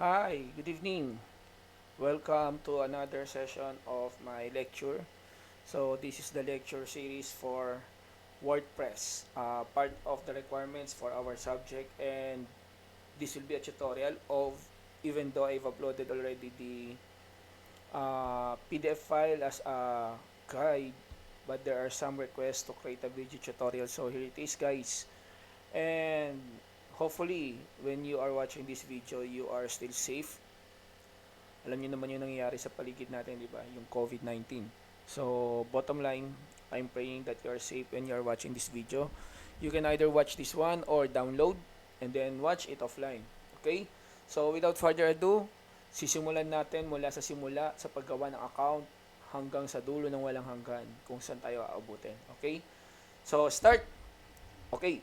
Hi, good evening. Welcome to another session of my lecture. So this is the lecture series for WordPress, part of the requirements for our subject, and this will be a tutorial of, even though I've uploaded already the PDF file as a guide, but there are some requests to create a video tutorial. So here it is, guys. And hopefully, when you are watching this video, you are still safe. Alam niyo naman yung nangyayari sa paligid natin, di ba? Yung COVID-19. So, bottom line, I'm praying that you are safe when you are watching this video. You can either watch this one or download and then watch it offline. Okay? So, without further ado, sisimulan natin mula sa simula sa paggawa ng account hanggang sa dulo ng walang hanggan kung saan tayo aabutin. Okay? So, start! Okay.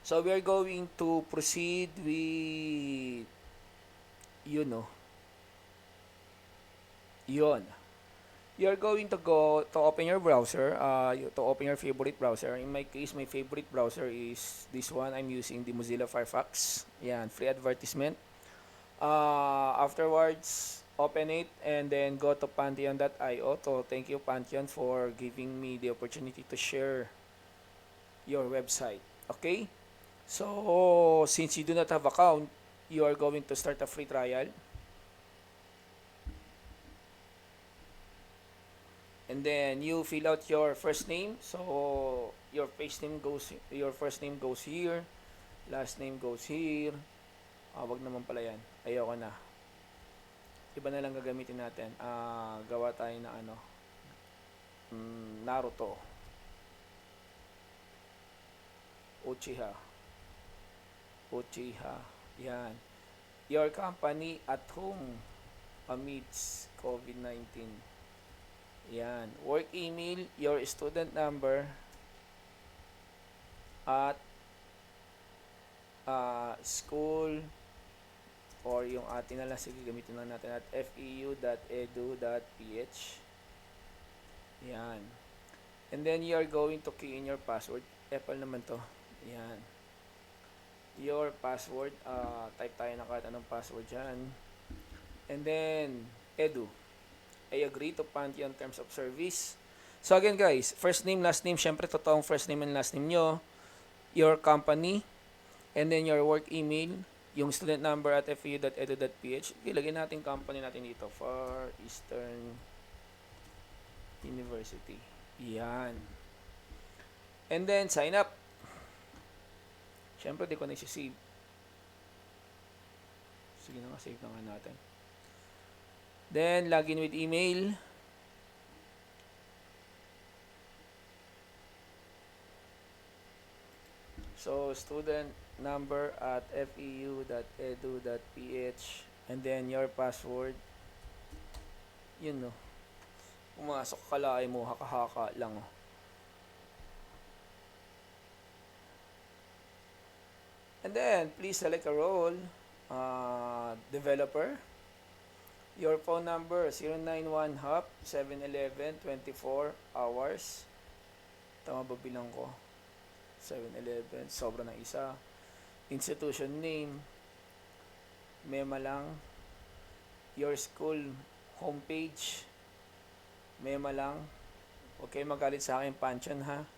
So, we are going to proceed with, you know, yun. You're going to go to open your browser, to open your favorite browser. In my case, my favorite browser is this one. I'm using the Mozilla Firefox. Yan, free advertisement. Afterwards, open it and then go to Pantheon.io. So, thank you, Pantheon, for giving me the opportunity to share your website. Okay? So, since you do not have account, you are going to start a free trial. And then you fill out your first name. So your first name goes here, last name goes here. Wag naman pala yan. Ayoko na. Iba na lang gagamitin natin. Gawa tayo na ano. Naruto. Uchiha. Uchiha. Yan. Your company at home amidst COVID-19. Yan. Work email, your student number at school or yung atin na lang, sige gamitin lang natin at feu.edu.ph. Yan. And then you are going to key in your password. Apple naman to. Yan. Your password, type tayo na kahit anong password dyan. And then, edu. I agree to Pantheon terms of service. So again guys, first name, last name, syempre totoong first name and last name nyo, your company, and then your work email, yung student number at feu.edu.ph. Ilagay natin company natin dito, Far Eastern University. Yan. And then sign up. Syempre di ko na isi-save. Sige na nga, save na nga natin. Then, login with email. So, student number at feu.edu.ph and then your password. Yun, no. Pumasok kalaay mo, haka-haka lang. Oh. And then, please select a role. Developer. Your phone number 091 HOP 711 24 hours. Tama ba bilang ko? 711, sobra ng isa. Institution name, mema lang. Your school homepage, mema lang. Huwag kayo magalit sa akin, Pantheon ha.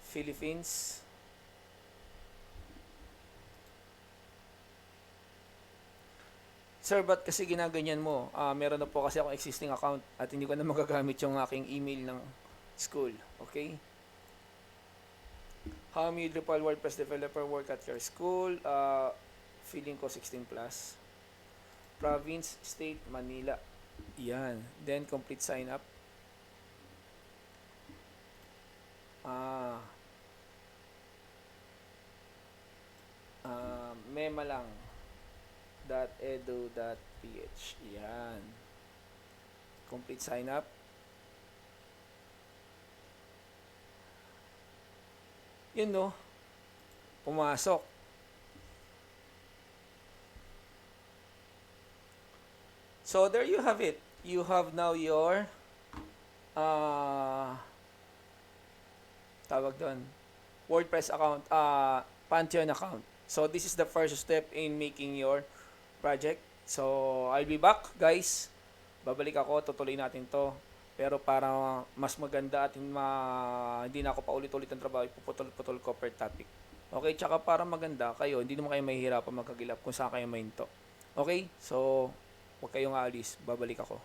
Philippines. Sir, ba't kasi ginaganyan mo? Meron na po kasi akong existing account at hindi ko na magagamit yung aking email ng school. Okay? How may Drupal WordPress developer work at your school? Feeling ko 16 plus. Province, state, Manila. Yan. Then, complete sign up. Mema lang .edu.ph. Yan. Complete sign up. Yun no. Pumasok. So there you have it. You have now your tawag doon, WordPress account, Pantheon account. So this is the first step in making your project. So, I'll be back, guys. Babalik ako, tutuloy natin to. Pero para mas maganda at hindi na ako paulit-ulit ng trabaho, ipuputol-putol ko per topic. Okay, tsaka para maganda kayo, hindi naman kayo mahihirapan magkagilap kung saan kayo mahinto. Okay, so huwag kayong aalis, babalik ako.